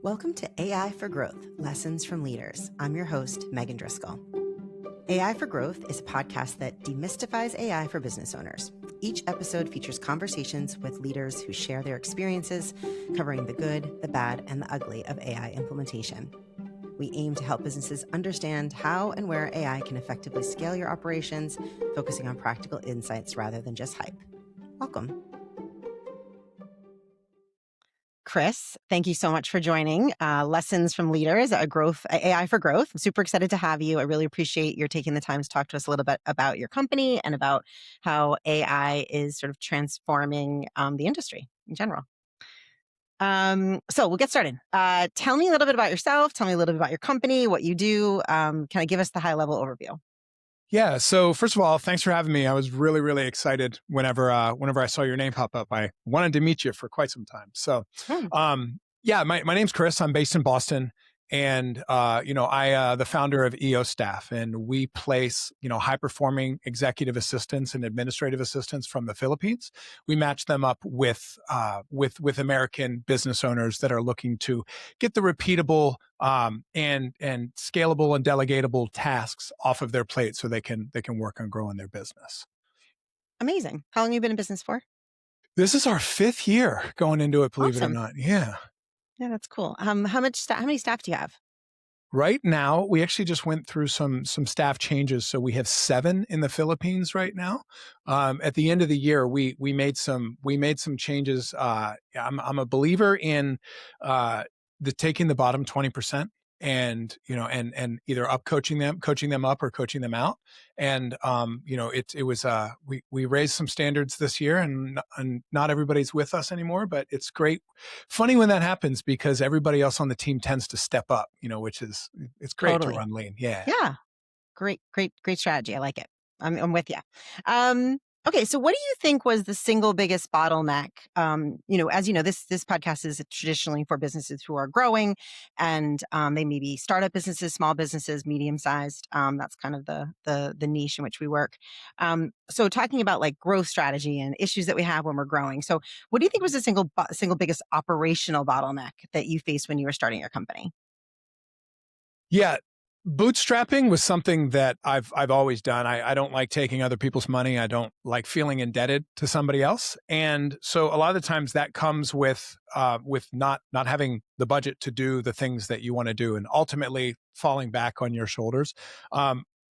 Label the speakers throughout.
Speaker 1: Welcome to AI for Growth, Lessons from Leaders. I'm your host, Megan Driscoll. AI for Growth is a podcast that demystifies AI for business owners. Each episode features conversations with leaders who share their experiences, covering the good, the bad, and the ugly of AI implementation. We aim to help businesses understand how and where AI can effectively scale your operations, focusing on practical insights rather than just hype. Welcome. Chris, thank you so much for joining Lessons from Leaders, AI for Growth. I'm super excited to have you. I really appreciate your taking the time to talk to us a little bit about your company and about how AI is sort of transforming the industry in general. So we'll get started. Tell me a little bit about yourself. Tell me a little bit about your company, what you do. Kind of give us the high level overview.
Speaker 2: Yeah. So first of all, thanks for having me. I was really, really excited whenever I saw your name pop up. I wanted to meet you for quite some time. So, my name's Chris. I'm based in Boston, and I the founder of EO Staff, and we place high performing executive assistants and administrative assistants from the Philippines. We match them up with American business owners that are looking to get the repeatable and scalable and delegatable tasks off of their plate so they can work on growing their business.
Speaker 1: Amazing. How long have you been in business for?
Speaker 2: This is our 5th year going into it, believe it or not. Yeah.
Speaker 1: Yeah, that's cool. How many staff do you have?
Speaker 2: Right now, we actually just went through some staff changes. So we have 7 in the Philippines right now. At the end of the year, we made some changes. I'm a believer in taking the bottom 20% and either coaching them up or coaching them out. And we raised some standards this year, and not everybody's with us anymore, but it's great. Funny when that happens, because everybody else on the team tends to step up, it's great to run lean. Yeah.
Speaker 1: Yeah. Great strategy. I like it. I'm with you. Okay, so what do you think was the single biggest bottleneck? As you know, this podcast is traditionally for businesses who are growing, and they may be startup businesses, small businesses, medium sized. That's kind of the niche in which we work. So talking about like growth strategy and issues that we have when we're growing. So what do you think was the single biggest operational bottleneck that you faced when you were starting your company?
Speaker 2: Yeah. Bootstrapping was something that I've always done. I don't like taking other people's money. I don't like feeling indebted to somebody else. And so a lot of the times that comes with not having the budget to do the things that you want to do, and ultimately falling back on your shoulders.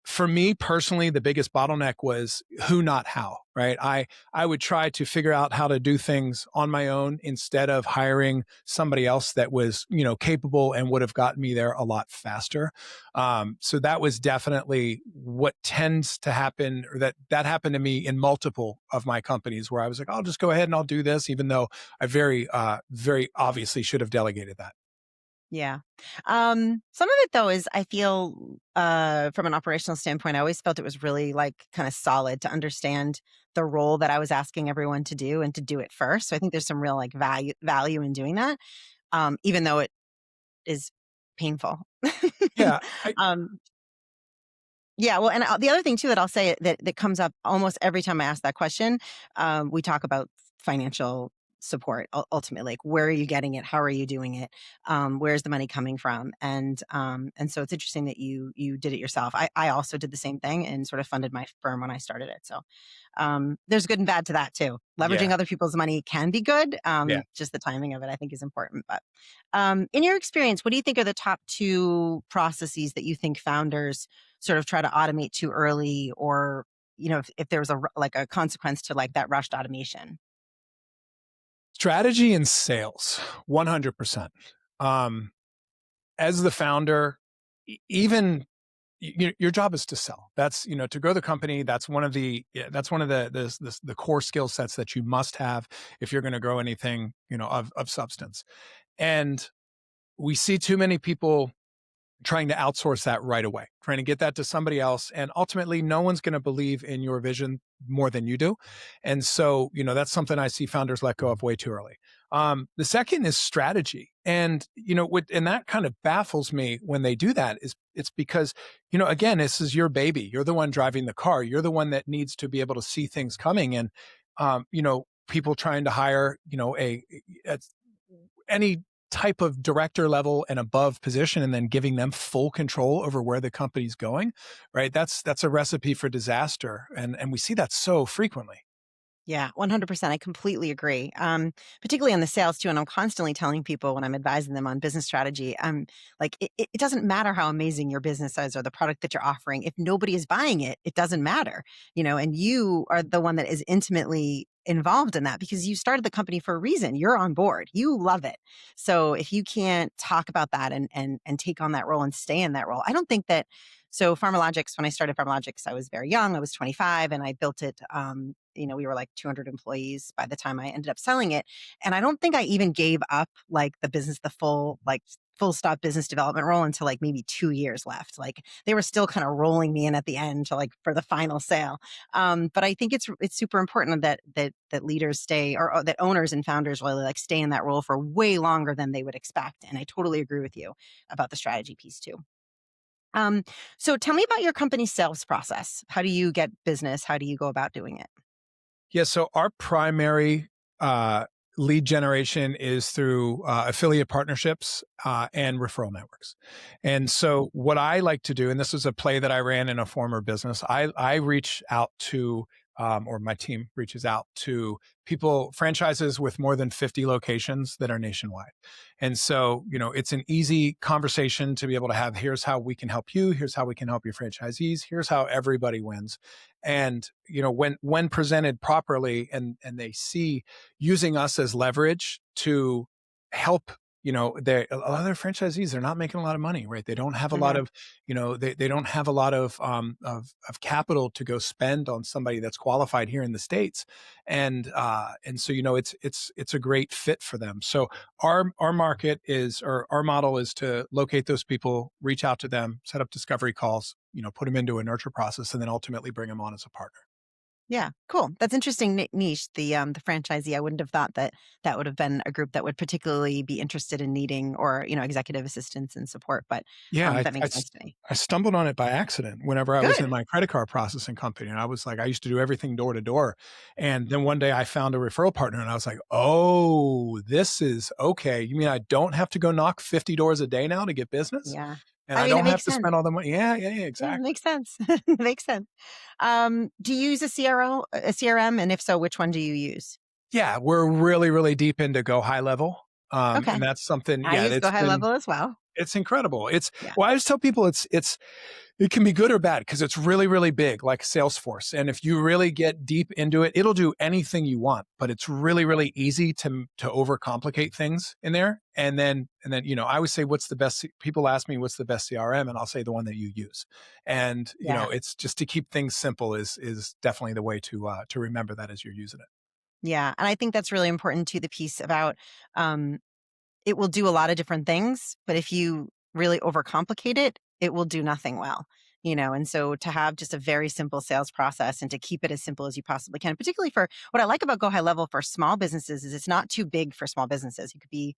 Speaker 2: For me personally, the biggest bottleneck was who, not how, right? I would try to figure out how to do things on my own instead of hiring somebody else that was, capable and would have gotten me there a lot faster. So that was definitely what tends to happen, or that happened to me in multiple of my companies, where I was like, I'll just go ahead and I'll do this, even though I very obviously should have delegated that.
Speaker 1: Yeah. Some of it though is, I feel, from an operational standpoint, I always felt it was really like kind of solid to understand the role that I was asking everyone to do and to do it first. So I think there's some real like value in doing that. Even though it is painful.
Speaker 2: Yeah.
Speaker 1: Yeah. Well, and the other thing too, that I'll say that comes up almost every time I ask that question, we talk about financial support. Ultimately, like, where are you getting it? How are you doing it? Where's the money coming from? And so it's interesting that you did it yourself. I also did the same thing and sort of funded my firm when I started it. So there's good and bad to that too. Leveraging other people's money can be good. Just the timing of it, I think, is important. But in your experience, what do you think are the top 2 processes that you think founders sort of try to automate too early, or if there was a consequence to like that rushed automation?
Speaker 2: Strategy and sales, 100%. As the founder, even your job is to sell. That's, to grow the company. That's one of the core skill sets that you must have if you're going to grow anything, of substance. And we see too many people trying to outsource that right away, trying to get that to somebody else. And ultimately, no one's going to believe in your vision more than you do. And so, that's something I see founders let go of way too early. The second is strategy. And, and that kind of baffles me when they do that. It's because, again, this is your baby. You're the one driving the car. You're the one that needs to be able to see things coming. And, people trying to hire, any type of director level and above position and then giving them full control over where the company's going, right? That's a recipe for disaster. And we see that so frequently.
Speaker 1: Yeah, 100%. I completely agree. Particularly on the sales too. And I'm constantly telling people when I'm advising them on business strategy, like it doesn't matter how amazing your business is or the product that you're offering. If nobody is buying it, it doesn't matter, and you are the one that is intimately involved in that because you started the company for a reason. You're on board. You love it. So if you can't talk about that and take on that role and stay in that role, I don't think that. So Pharmalogics, when I started Pharmalogics, I was very young. I was 25 and I built it. We were like 200 employees by the time I ended up selling it. And I don't think I even gave up like the business, the full stop business development role until like maybe 2 years left. Like they were still kind of rolling me in at the end to like for the final sale. But I think it's super important that leaders stay or that owners and founders really like stay in that role for way longer than they would expect. And I totally agree with you about the strategy piece too. Um, so tell me about your company's sales process. How do you get business? How do you go about doing it?
Speaker 2: Yeah, so our primary uh, lead generation is through affiliate partnerships and referral networks. And so, what I like to do, and this is a play that I ran in a former business, I reach out to, or my team reaches out to people, franchises with more than 50 locations that are nationwide. And so, it's an easy conversation to be able to have. Here's how we can help you. Here's how we can help your franchisees. Here's how everybody wins. And when presented properly, and they see using us as leverage to help, a lot of their franchisees, they're not making a lot of money, right? They don't have a lot
Speaker 1: Mhm.
Speaker 2: of, they don't have a lot of capital to go spend on somebody that's qualified here in the States. And so, it's a great fit for them. So our market is, or our model is, to locate those people, reach out to them, set up discovery calls, put them into a nurture process, and then ultimately bring them on as a partner.
Speaker 1: Yeah, cool. That's interesting niche, the franchisee. I wouldn't have thought that that would have been a group that would particularly be interested in needing or, executive assistance and support, but
Speaker 2: Yeah,
Speaker 1: that makes sense to me.
Speaker 2: I stumbled on it by accident whenever I was in
Speaker 1: Good.
Speaker 2: my credit card processing company. And I was like, I used to do everything door to door. And then one day I found a referral partner and I was like, oh, this is okay. You mean I don't have to go knock 50 doors a day now to get business?
Speaker 1: Yeah.
Speaker 2: And
Speaker 1: I
Speaker 2: I
Speaker 1: mean, it
Speaker 2: don't have
Speaker 1: makes
Speaker 2: to
Speaker 1: sense.
Speaker 2: spend all the money. Yeah, yeah, yeah,
Speaker 1: Yeah, it
Speaker 2: exactly.
Speaker 1: makes sense. It makes sense. Do you use a CRM? And if so, which one do you use?
Speaker 2: Yeah, we're really, really deep into go high level.
Speaker 1: Okay.
Speaker 2: And that's something,
Speaker 1: I
Speaker 2: yeah,
Speaker 1: use Go
Speaker 2: that's
Speaker 1: High
Speaker 2: been,
Speaker 1: Level as well.
Speaker 2: it's incredible.
Speaker 1: Yeah.
Speaker 2: Well, I always tell people it can be good or bad because it's really, really big, like Salesforce. And if you really get deep into it, it'll do anything you want, but it's really, really easy to overcomplicate things in there. And then, I always say, what's the best, people ask me, what's the best CRM? And I'll say the one that you use. And,
Speaker 1: Yeah.
Speaker 2: it's just to keep things simple is definitely the way to remember that as you're using it.
Speaker 1: Yeah. And I think that's really important to the piece about um, it will do a lot of different things, but if you really overcomplicate it, it will do nothing well. And so to have just a very simple sales process and to keep it as simple as you possibly can, particularly for what I like about Go High Level for small businesses is it's not too big for small businesses. You could be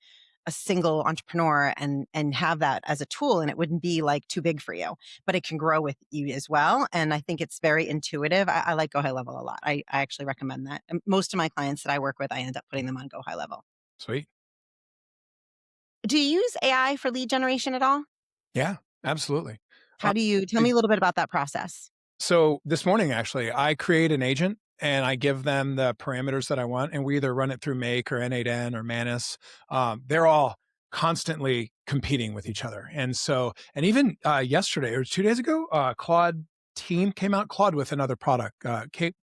Speaker 1: a single entrepreneur and have that as a tool and it wouldn't be like too big for you, but it can grow with you as well. And I think it's very intuitive. I like Go High Level a lot. I actually recommend that. And most of my clients that I work with, I end up putting them on Go High Level.
Speaker 2: Sweet.
Speaker 1: Do you use AI for lead generation at all?
Speaker 2: Yeah, absolutely.
Speaker 1: How
Speaker 2: Uh,
Speaker 1: do you tell me a little bit about that process?
Speaker 2: So this morning, actually, I create an agent and I give them the parameters that I want, and we either run it through Make or N8N or Manus. They're all constantly competing with each other, and so, and even yesterday or 2 days ago, Claude Team came out. Claude with another product.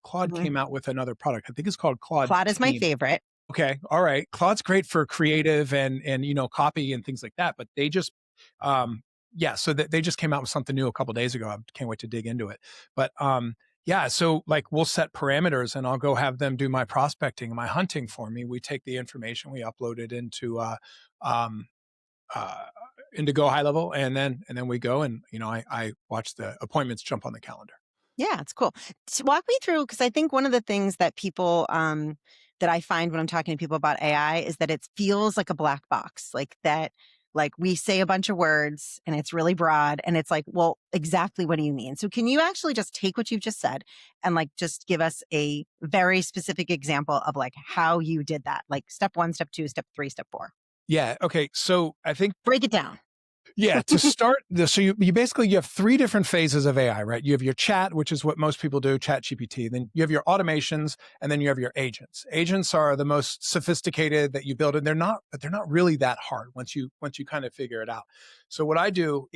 Speaker 2: Claude
Speaker 1: Mhm.
Speaker 2: came out with another product. I think it's called Claude
Speaker 1: Claude is my
Speaker 2: Team.
Speaker 1: favorite.
Speaker 2: Okay, all right. Claude's great for creative and copy and things like that, but they just um yeah, so they just came out with something new a couple days ago. I can't wait to dig into it. But yeah, so like we'll set parameters and I'll go have them do my prospecting, my hunting for me. We take the information, we upload it um uh into Go High Level, and then we go, and I watch the appointments jump on the calendar.
Speaker 1: Yeah, it's cool. Walk me through because I think one of the things that people that I find when I'm talking to people about AI is that it feels like a black box, like that. Like we say a bunch of words and it's really broad and it's like, well, exactly what do you mean? So can you actually just take what you've just said and like just give us a very specific example of like how you did that? Like step one, step two, step three, step four.
Speaker 2: Yeah. Okay. So I think
Speaker 1: Break it down.
Speaker 2: yeah, to start the so you basically you have 3 different phases of AI, right? You have your chat, which is what most people do, chat GPT. Then you have your automations, and then you have your agents. Agents are the most sophisticated that you build, and they're not really that hard once you kind of figure it out. So what I do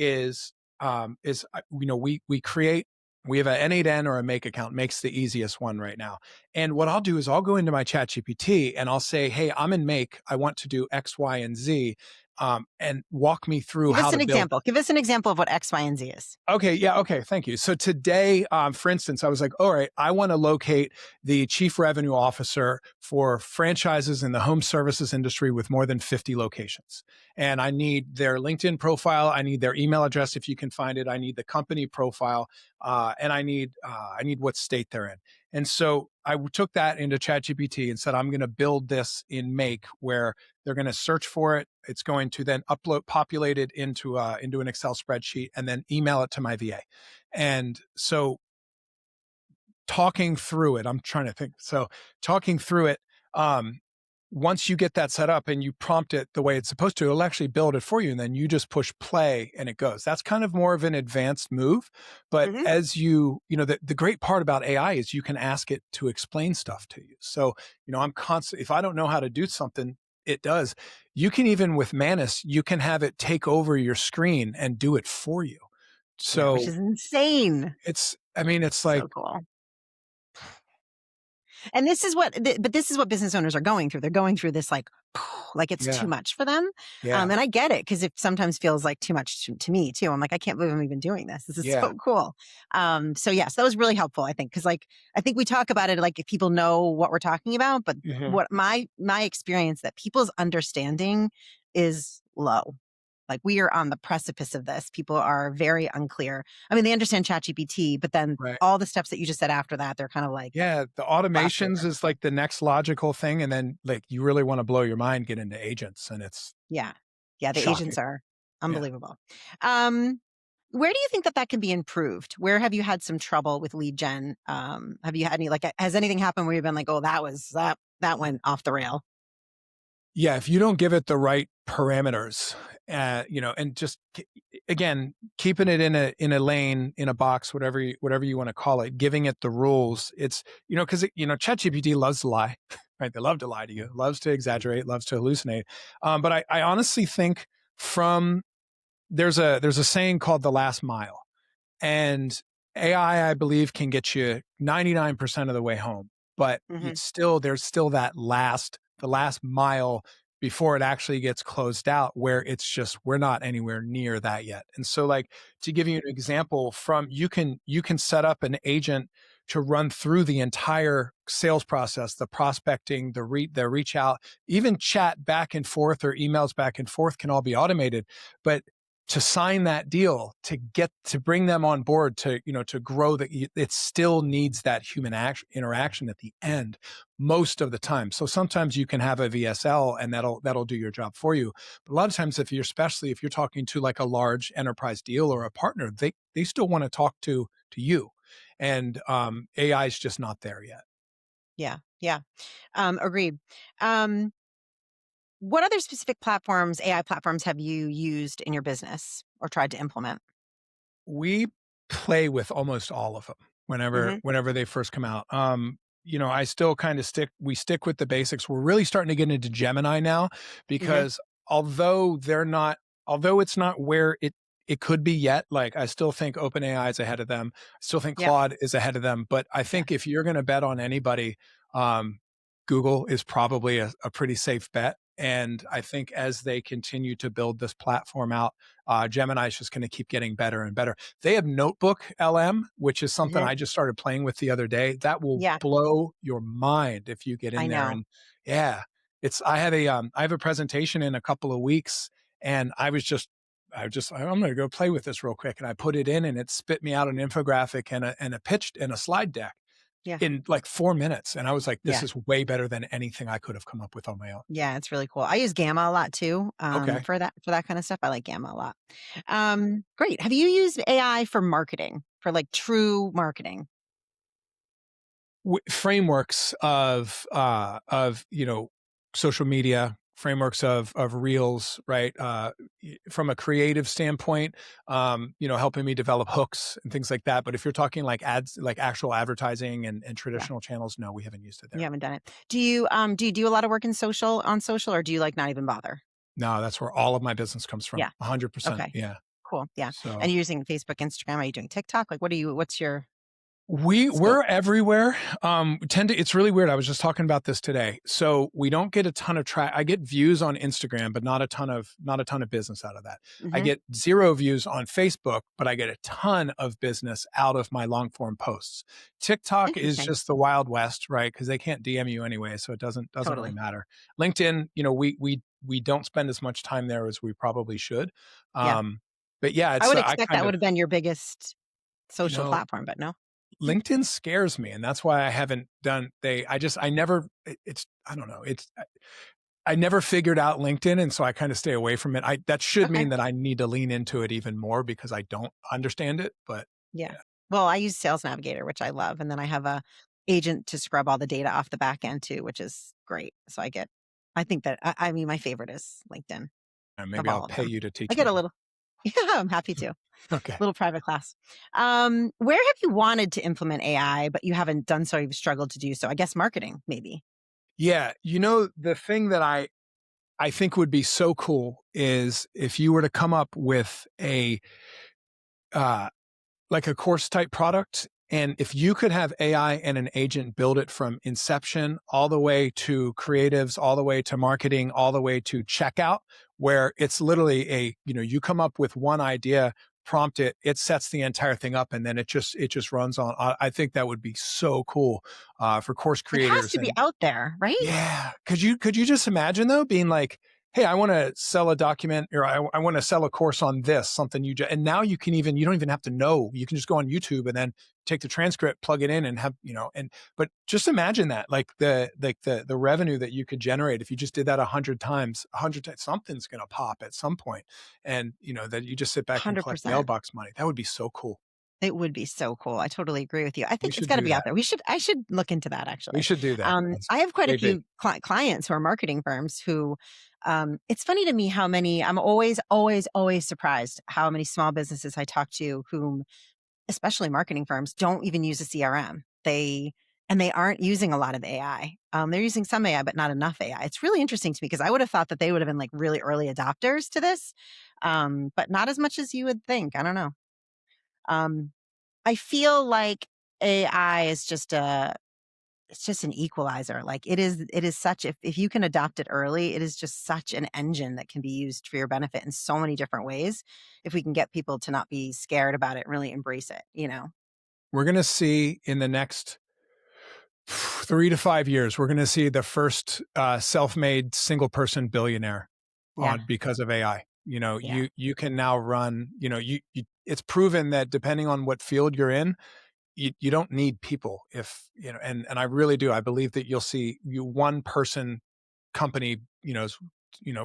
Speaker 2: we create we have an N8N or a Make account. Make's the easiest one right now. And what I'll do is I'll go into my chat GPT and I'll say, hey, I'm in Make. I want to do X, Y, and Z, and walk me through
Speaker 1: Give
Speaker 2: how
Speaker 1: us
Speaker 2: to
Speaker 1: an
Speaker 2: build.
Speaker 1: example. Give us an example of what X, Y, and Z is.
Speaker 2: Okay, yeah, okay, thank you. So today, for instance, I was like, all right, I want to locate the chief revenue officer for franchises in the home services industry with more than 50 locations. And I need their LinkedIn profile. I need their email address if you can find it. I need the company profile, and I need what state they're in. And so I took that into ChatGPT and said, I'm going to build this in Make where they're going to search for it. It's going to then populate it into an Excel spreadsheet, and then email it to my VA. And so talking through it, I'm trying to think. So talking through it, um, once you get that set up and you prompt it the way it's supposed to, it'll actually build it for you. And then you just push play and it goes. That's kind of more of an advanced move. But
Speaker 1: Mhm.
Speaker 2: as the great part about AI is you can ask it to explain stuff to you. So, I'm constant, if I don't know how to do something, it does. You can even with Manus, you can have it take over your screen and do it for you.
Speaker 1: Yeah, which
Speaker 2: So
Speaker 1: is insane.
Speaker 2: it's like,
Speaker 1: So cool. And this is but this is what business owners are going through. They're going through this like it's too
Speaker 2: yeah,
Speaker 1: much for them.
Speaker 2: yeah,
Speaker 1: And I get it because it sometimes feels like too much to me too. I'm like, I can't believe I'm even doing this. This is
Speaker 2: yeah.
Speaker 1: so cool. So yes, that was really helpful. I think because like I think we talk about it like if people know what we're talking about, but
Speaker 2: Mhm.
Speaker 1: what my experience that people's understanding is low. Like we are on the precipice of this. People are very unclear. I mean, they understand ChatGPT, but then
Speaker 2: Right.
Speaker 1: all the steps that you just said after that, they're kind of like
Speaker 2: Yeah, the
Speaker 1: glossed
Speaker 2: automations
Speaker 1: over.
Speaker 2: is like the next logical thing, and then, like, you really wanna blow your mind, get into agents, and it's
Speaker 1: Yeah. Yeah, the
Speaker 2: shocking.
Speaker 1: agents are
Speaker 2: Yeah.
Speaker 1: unbelievable. Um, where do you think that that can be improved? Where have you had some trouble with lead gen? Have you had any like, has anything happened where you've been like, "Oh, that went off the rail?"
Speaker 2: Yeah, if you don't give it the right parameters, and just again, keeping it in a lane, in a box, whatever you wanna call it, giving it the rules, it's because ChatGPT loves to lie, right? They love to lie to you, loves to exaggerate, loves to hallucinate, but I honestly think from there's a saying called the last mile. And AI, I believe, can get you 99% of the way home, but
Speaker 1: Mhm.
Speaker 2: there's still the last mile before it actually gets closed out where it's just, we're not anywhere near that yet. And so, like, to give you an example, you can set up an agent to run through the entire sales process, the prospecting, the reach out, even chat back and forth or emails back and forth can all be automated. But to sign that deal, to bring them on board, to grow, that it still needs that human interaction at the end most of the time. So sometimes you can have a VSL and that'll do your job for you, but a lot of times, especially if you're talking to like a large enterprise deal or a partner, they still want to talk to you, and AI is just not there yet.
Speaker 1: Yeah. Yeah. Agreed. Um, what other specific platforms, AI platforms have you used in your business or tried to implement?
Speaker 2: We play with almost all of them
Speaker 1: Mhm.
Speaker 2: whenever they first come out. I still kind of stick with the basics. We're really starting to get into Gemini now
Speaker 1: Mhm.
Speaker 2: because although it's not where it could be yet, like, I still think OpenAI is ahead of them. I still think
Speaker 1: Yep.
Speaker 2: Claude is ahead of them, but I
Speaker 1: Yeah.
Speaker 2: think if you're going to bet on anybody, um, Google is probably a pretty safe bet. And I think as they continue to build this platform out, Gemini is just going to keep getting better and better. They have Notebook LM, which is something
Speaker 1: Mhm.
Speaker 2: I just started playing with the other day. That will
Speaker 1: Yeah.
Speaker 2: blow your mind if you get
Speaker 1: I
Speaker 2: in there.
Speaker 1: know.
Speaker 2: And yeah, I have a presentation in a couple of weeks, and I'm going to go play with this real quick, and I put it in, and it spit me out an infographic and a pitch and a slide deck
Speaker 1: Yeah.
Speaker 2: in like 4 minutes, and I was like, this
Speaker 1: Yeah.
Speaker 2: is way better than anything I could have come up with on my own.
Speaker 1: Yeah, it's really cool. I use Gamma a lot too,
Speaker 2: Okay.
Speaker 1: for that kind of stuff. I like Gamma a lot. Great. Have you used AI for marketing, for like true marketing?
Speaker 2: Frameworks of social media of reels, right? From a creative standpoint, helping me develop hooks and things like that. But if you're talking like ads, like actual advertising and
Speaker 1: Yeah.
Speaker 2: traditional channels, no, we haven't used it
Speaker 1: You
Speaker 2: there.
Speaker 1: haven't done it. Do you do a lot of work in on social, or do you like not even bother?
Speaker 2: No, that's where all of my business comes from.
Speaker 1: Yeah.
Speaker 2: 100%.
Speaker 1: Okay.
Speaker 2: Yeah.
Speaker 1: Cool. Yeah. And
Speaker 2: So
Speaker 1: you're using Facebook, Instagram. Are you doing TikTok? Like, what's your
Speaker 2: we're
Speaker 1: scope?
Speaker 2: everywhere. Tend to It's really weird. I was just talking about this today. So we don't get a ton of I get views on Instagram, but not a ton of business out of that. I
Speaker 1: Hmm.
Speaker 2: get 0 views on Facebook, but I get a ton of business out of my long form posts. TikTok is
Speaker 1: Interesting.
Speaker 2: just the Wild West, right? Because they can't DM you anyway, so it doesn't really
Speaker 1: Totally.
Speaker 2: matter. LinkedIn, we don't spend as much time there as we probably should.
Speaker 1: Yeah.
Speaker 2: Um, but yeah,
Speaker 1: I
Speaker 2: it's
Speaker 1: would
Speaker 2: I
Speaker 1: expect
Speaker 2: kind
Speaker 1: that
Speaker 2: of
Speaker 1: would have been your biggest
Speaker 2: you
Speaker 1: social
Speaker 2: know
Speaker 1: platform, but no.
Speaker 2: LinkedIn scares me, and that's why I haven't done they I never it's I don't know, I never figured out LinkedIn, and so I kinda stay away from it. I That should
Speaker 1: Okay.
Speaker 2: mean that I need to lean into it even more because I don't understand it, but
Speaker 1: Yeah.
Speaker 2: yeah,
Speaker 1: Well, I use Sales Navigator, which I love, and then I have a agent to scrub all the data off the back end too, which is great. So I think that I mean, my favorite is LinkedIn of
Speaker 2: maybe I'll
Speaker 1: all of
Speaker 2: pay
Speaker 1: them.
Speaker 2: you to
Speaker 1: I
Speaker 2: teach
Speaker 1: get a
Speaker 2: me.
Speaker 1: little, yeah, I'm happy to.
Speaker 2: Okay.
Speaker 1: Little private class. Where have you wanted to implement AI, but you haven't done so? You've struggled to do so. I guess marketing, maybe.
Speaker 2: Yeah, the thing that I think would be so cool is if you were to come up with uh like a course type product. And if you could have AI and an agent build it from inception all the way to creatives, all the way to marketing, all the way to checkout, where it's literally you come up with one idea, prompt it, it sets the entire thing up, and then it just runs on. I think that would be so cool for course
Speaker 1: It has
Speaker 2: creators.
Speaker 1: to be
Speaker 2: And
Speaker 1: out there, right?
Speaker 2: yeah. Could you just imagine though being like, "Hey, I want to sell a document or I want to sell a course on this, something and now you don't even have to know. You can just go on YouTube and then take the transcript, plug it in and but just imagine that the revenue that you could generate if you just did that 100 times, something's going to pop at some point. And that you just sit back and collect
Speaker 1: 100%.
Speaker 2: mailbox money. That would be so cool.
Speaker 1: It would be so cool. I totally agree with you. I
Speaker 2: We
Speaker 1: think it's
Speaker 2: should
Speaker 1: got to
Speaker 2: do
Speaker 1: be out
Speaker 2: that.
Speaker 1: there. I should look into that
Speaker 2: We
Speaker 1: actually.
Speaker 2: should do that. That's
Speaker 1: I have quite a
Speaker 2: way big.
Speaker 1: few clients who are marketing firms who, it's funny to me how many, I'm always, always, always surprised how many small businesses I talk to whom, especially marketing firms, don't even use a CRM. And they aren't using a lot of AI. They're using some AI, but not enough AI. It's really interesting to me because I would have thought that they would have been like really early adopters to this, but not as much as you would think. I don't know. Um, I feel like AI is it's just an equalizer. Like it is such if you can adopt it early, it is just such an engine that can be used for your benefit in so many different ways. If we can get people to not be scared about it and really embrace it, you know.
Speaker 2: We're going to see in the next 3 to 5 years, we're going to see the first self-made single person billionaire
Speaker 1: Yeah.
Speaker 2: on because of AI.
Speaker 1: Yeah.
Speaker 2: You can now run. It's proven that depending on what field you're in, you don't need people. If and I really do. I believe that you'll see one person company.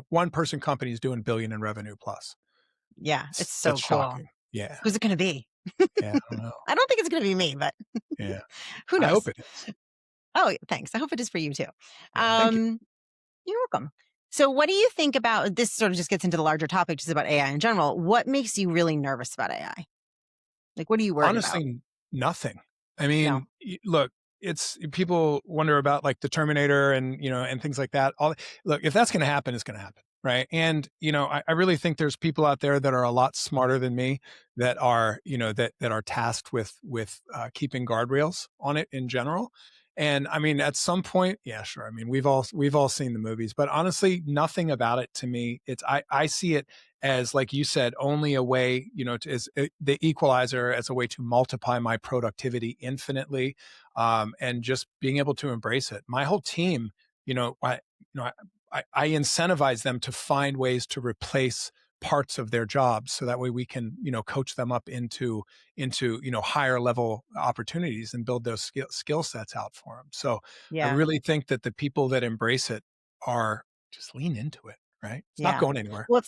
Speaker 2: One person company is doing billion in revenue plus.
Speaker 1: Yeah. It's
Speaker 2: That's
Speaker 1: so cool.
Speaker 2: shocking. Yeah,
Speaker 1: Who's it gonna be?
Speaker 2: yeah. I don't know.
Speaker 1: I don't think it's gonna be me, but
Speaker 2: Yeah,
Speaker 1: who
Speaker 2: I hope
Speaker 1: knows?
Speaker 2: it is.
Speaker 1: Oh, thanks. I hope it is for you too.
Speaker 2: Yeah, thank you.
Speaker 1: Um, You're welcome. So, what do you think about this? Sort of just gets into the larger topic, just about AI in general. What makes you really nervous about AI? Like, what are you worried about?
Speaker 2: Honestly, nothing. I
Speaker 1: No.
Speaker 2: mean, look, it's people wonder about like the Terminator and things like that. Look, if that's going to happen, it's going to happen, right? And I really think there's people out there that are a lot smarter than me that are that are tasked with keeping guardrails on it in general. And I mean, at some point, yeah, sure. I mean, we've all seen the movies, but honestly, nothing about it to me. I see it as, like you said, only a way, the equalizer as a way to multiply my productivity infinitely, and just being able to embrace it. My whole team, you know, I incentivize them to find ways to replace parts of their jobs so that way we can coach them up into higher level opportunities and build those skill sets out for them. So I
Speaker 1: Yeah.
Speaker 2: really think that the people that embrace it are just lean into it, right? It's not
Speaker 1: Yeah.
Speaker 2: going anywhere.
Speaker 1: Well,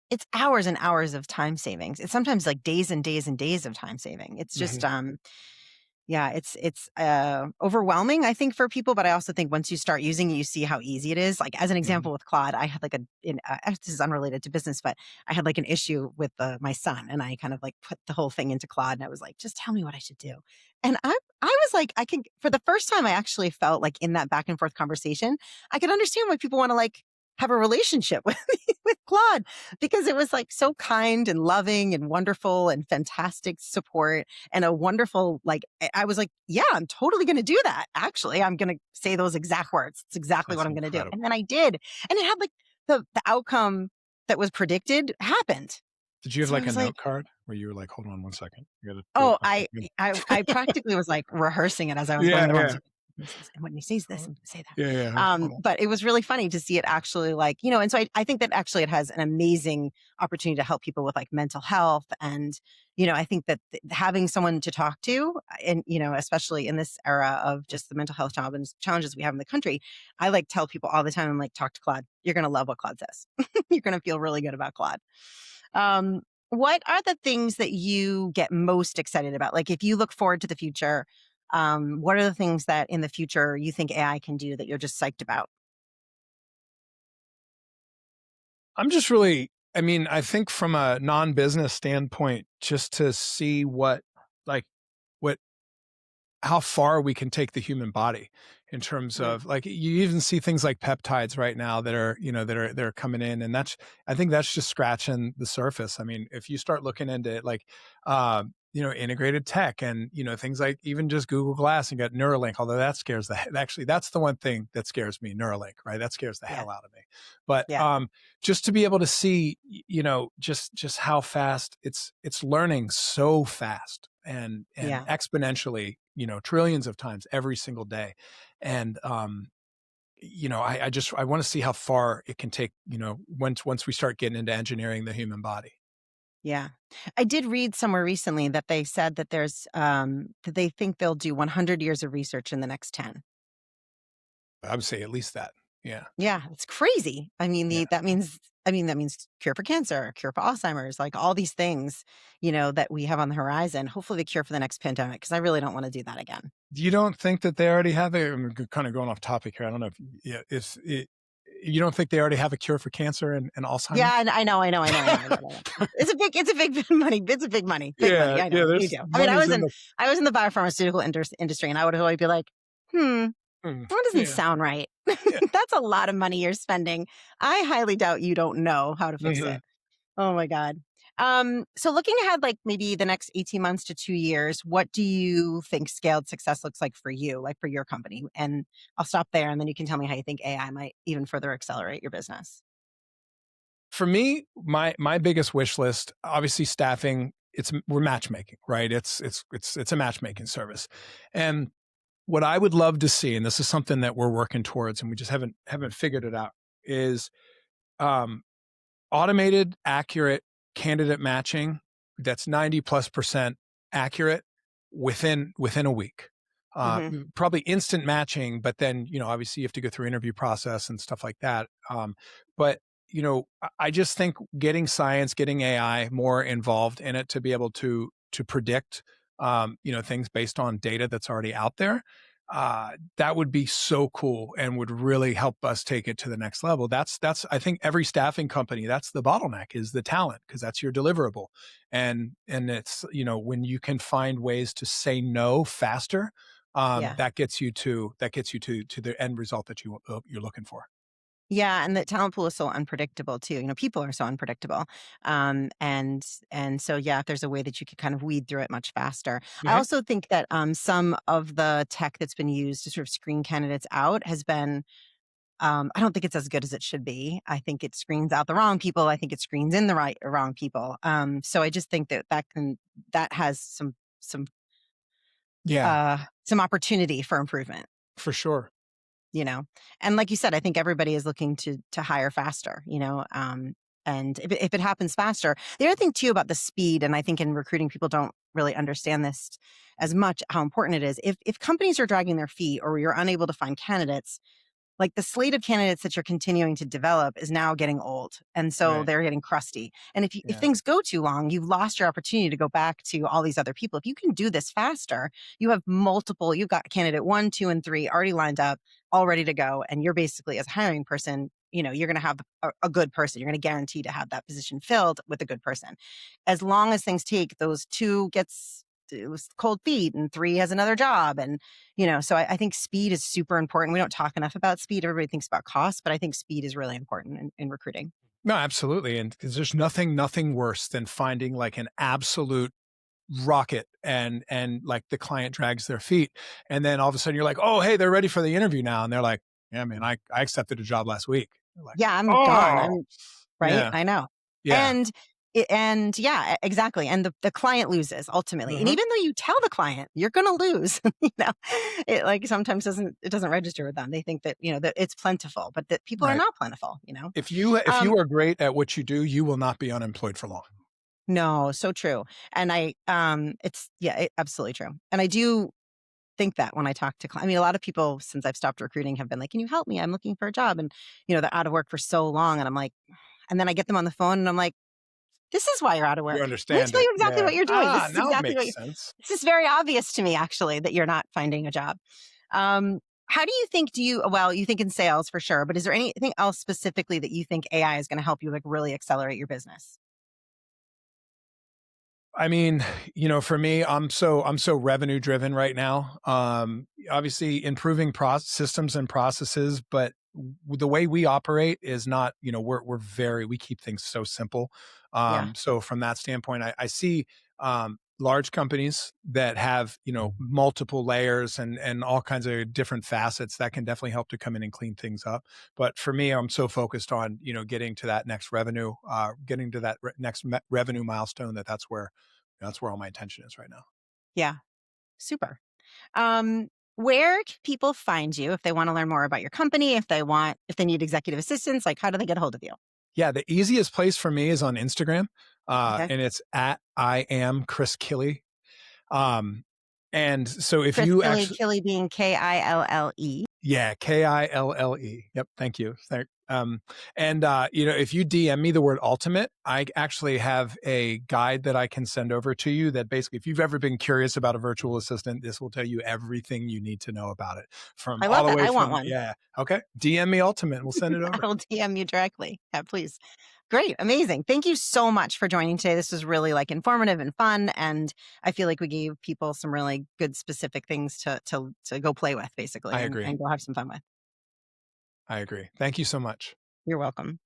Speaker 1: it's hours and hours of time savings. It's sometimes like days and days and days of time saving. It's just
Speaker 2: Mhm.
Speaker 1: Yeah, it's overwhelming, I think, for people, but I also think once you start using it, you see how easy it is. Like, as an
Speaker 2: Mhm.
Speaker 1: example with Claude, I had like this is unrelated to business, but I had like an issue with my son, and I kind of like put the whole thing into Claude, and I was like, "Just tell me what I should do." And I was like, I could for the first time, I actually felt like in that back and forth conversation, I could understand why people want to like have a relationship with with Claude because it was like so kind and loving and wonderful and fantastic support and a wonderful like I was like, yeah, I'm totally going to do that. Actually, I'm going to say those exact words. It's exactly what
Speaker 2: That's
Speaker 1: I'm going to do. And
Speaker 2: incredible.
Speaker 1: then I did. And it had like the outcome that was predicted happened.
Speaker 2: Did you have
Speaker 1: So I
Speaker 2: like a
Speaker 1: was like,
Speaker 2: note card where you were like, hold on one second, you gotta do it
Speaker 1: oh,
Speaker 2: like that?
Speaker 1: I practically was like rehearsing it as I was going
Speaker 2: Yeah,
Speaker 1: in the room. I was
Speaker 2: yeah.
Speaker 1: like, and when he says this
Speaker 2: Oh,
Speaker 1: and say that.
Speaker 2: yeah, yeah. Hold on.
Speaker 1: But it was really funny to see it actually like, and so I think that actually it has an amazing opportunity to help people with like mental health. And, I think that having someone to talk to and, especially in this era of just the mental health challenges we have in the country, I like tell people all the time, I'm like, talk to Claude. You're going to love what Claude says. You're going to feel really good about Claude. Um, what are the things that you get most excited about? Like if you look forward to the future, what are the things that in the future you think AI can do that you're just psyched about?
Speaker 2: I'm just really, I mean, I think from a non-business standpoint, just to see like, what how far we can take the human body in terms
Speaker 1: Mm,
Speaker 2: of like you even see things like peptides right now that are that are coming in, and that's I think that's just scratching the surface. I mean, if you start looking into it, like integrated tech and things like even just Google Glass and got Neuralink, although that scares actually that's the one thing that scares me, Neuralink, right? That scares the
Speaker 1: yeah,
Speaker 2: hell out of me. But
Speaker 1: yeah,
Speaker 2: just to be able to see just how fast it's learning so fast and
Speaker 1: yeah.
Speaker 2: exponentially, trillions of times every single day. And I want to see how far it can take, once we start getting into engineering the human body.
Speaker 1: Yeah. I did read somewhere recently that they said that that they think they'll do 100 years of research in the next 10.
Speaker 2: I would say at least that. Yeah.
Speaker 1: Yeah, it's crazy. I mean,
Speaker 2: Yeah.
Speaker 1: that means cure for cancer, cure for Alzheimer's, like all these things, that we have on the horizon. Hopefully the cure for the next pandemic, because I really don't want to do that again.
Speaker 2: You don't think that they already have it? I'm kind of going off topic here. I don't know if, yeah, if it, you don't think they already have a cure for cancer and
Speaker 1: Yeah,
Speaker 2: Alzheimer's?
Speaker 1: I know. It's a big money. It's a big money.
Speaker 2: Yeah.
Speaker 1: I
Speaker 2: Yeah.
Speaker 1: know. Me
Speaker 2: There's
Speaker 1: too. I mean,
Speaker 2: money's in the,
Speaker 1: I was in the biopharmaceutical industry, and I would always be like, hmm, that doesn't
Speaker 2: yeah.
Speaker 1: sound right.
Speaker 2: Yeah.
Speaker 1: That's a lot of money you're spending. I highly doubt you don't know how to fix
Speaker 2: Mhm.
Speaker 1: it. Oh my God. So looking ahead, like maybe the next 18 months to 2 years, what do you think scaled success looks like for you, like for your company? And I'll stop there and then you can tell me how you think AI might even further accelerate your business.
Speaker 2: For me, my biggest wish list, obviously staffing, we're matchmaking, right? It's a matchmaking service. And what I would love to see, and this is something that we're working towards and we just haven't figured it out, is um, automated, accurate candidate matching that's 90+% accurate within a week.
Speaker 1: Hmm.
Speaker 2: Probably instant matching, but then obviously you have to go through interview process and stuff like that. But I just think getting science, getting AI more involved in it to be able to predict things based on data that's already out there, that would be so cool and would really help us take it to the next level. That's I think every staffing company, that's the bottleneck, is the talent, because that's your deliverable. And it's when you can find ways to say no faster,
Speaker 1: Yeah.
Speaker 2: that gets you to the end result that you're looking for.
Speaker 1: Yeah, and the talent pool is so unpredictable too. People are so unpredictable, and so yeah, if there's a way that you could kind of weed through it much faster. I
Speaker 2: Mhm.
Speaker 1: also think that some of the tech that's been used to sort of screen candidates out has been. I don't think it's as good as it should be. I think it screens out the wrong people. I think it screens in the wrong people. So I just think that has
Speaker 2: Yeah,
Speaker 1: some opportunity for improvement.
Speaker 2: for sure.
Speaker 1: you know and like you said, I think everybody is looking to hire faster, and if it happens faster, the other thing too about the speed, and I think in recruiting people don't really understand this as much, how important it is. If companies are dragging their feet or you're unable to find candidates, like the slate of candidates that you're continuing to develop is now getting old. And so
Speaker 2: Right.
Speaker 1: they're getting crusty. And if
Speaker 2: Yeah.
Speaker 1: things go too long, you've lost your opportunity to go back to all these other people. If you can do this faster, you've got candidate 1, 2, and 3 already lined up, all ready to go. And you're basically, as a hiring person, you're going to have a good person. You're going to guarantee to have that position filled with a good person. As long as things take, those 2 gets cold feet and 3 has another job. And, so I think speed is super important. We don't talk enough about speed. Everybody thinks about cost, but I think speed is really important in recruiting.
Speaker 2: No, absolutely. And 'cause there's nothing worse than finding like an absolute rocket and like the client drags their feet. And then all of a sudden you're like, oh, hey, they're ready for the interview now. And they're like, yeah, man, I accepted a job last week. They're like,
Speaker 1: Yeah, I'm gone.
Speaker 2: oh,
Speaker 1: I'm right.
Speaker 2: yeah,
Speaker 1: I know.
Speaker 2: yeah.
Speaker 1: And and yeah, exactly. And the client loses ultimately. And
Speaker 2: Hmm.
Speaker 1: even though you tell the client you're going to lose, it like sometimes doesn't register with them. They think that, that it's plentiful,. But that people are
Speaker 2: Right.
Speaker 1: not plentiful.
Speaker 2: If you
Speaker 1: Um,
Speaker 2: are great at what you do, you will not be unemployed for long.
Speaker 1: no, so true. And absolutely true. And I do think that when I talk to clients, I mean, a lot of people since I've stopped recruiting have been like, "Can you help me? I'm looking for a job." And, they're out of work for so long. And I'm like, and then I get them on the phone and I'm like, this is why you're out of
Speaker 2: You
Speaker 1: work. Let me
Speaker 2: understand
Speaker 1: tell
Speaker 2: it.
Speaker 1: you exactly
Speaker 2: Yeah.
Speaker 1: what you're doing. This
Speaker 2: Ah,
Speaker 1: is
Speaker 2: now it
Speaker 1: exactly
Speaker 2: makes sense.
Speaker 1: this is very obvious to me, actually, that you're not finding a job. How do you think, well, you think in sales for sure, but is there anything else specifically that you think AI is going to help you like really accelerate your business?
Speaker 2: I mean, for me, I'm so revenue driven right now. Obviously improving systems and processes, but the way we operate is not, we keep things so simple.
Speaker 1: Yeah.
Speaker 2: So from that standpoint, I see large companies that have, multiple layers and all kinds of different facets that can definitely help to come in and clean things up. But for me, I'm so focused on, getting to that next revenue, getting to that next revenue milestone that's where all my attention is right now.
Speaker 1: Yeah. Super. Um, where can people find you if they want to learn more about your company, if they need executive assistance, like how do they get a hold of you?
Speaker 2: Yeah, the easiest place for me is on Instagram,
Speaker 1: Okay.
Speaker 2: and it's at I am Chris Kille. Um, and so if
Speaker 1: Chris
Speaker 2: you
Speaker 1: Kille,
Speaker 2: actually,
Speaker 1: Kille being Kille.
Speaker 2: yeah, Kille. Yep, thank you. And if you DM me the word ultimate, I actually have a guide that I can send over to you that basically, if you've ever been curious about a virtual assistant, this will tell you everything you need to know about it. From
Speaker 1: I
Speaker 2: all
Speaker 1: love
Speaker 2: the
Speaker 1: that.
Speaker 2: way
Speaker 1: I want
Speaker 2: from,
Speaker 1: one.
Speaker 2: yeah, okay. DM me ultimate, we'll send it over.
Speaker 1: I'll DM you directly. Yeah, please. Great. Amazing. Thank you so much for joining today. This was really like informative and fun. And I feel like we gave people some really good specific things to go play with basically
Speaker 2: I
Speaker 1: and
Speaker 2: agree.
Speaker 1: go have some fun with.
Speaker 2: I agree. Thank you so much.
Speaker 1: You're welcome.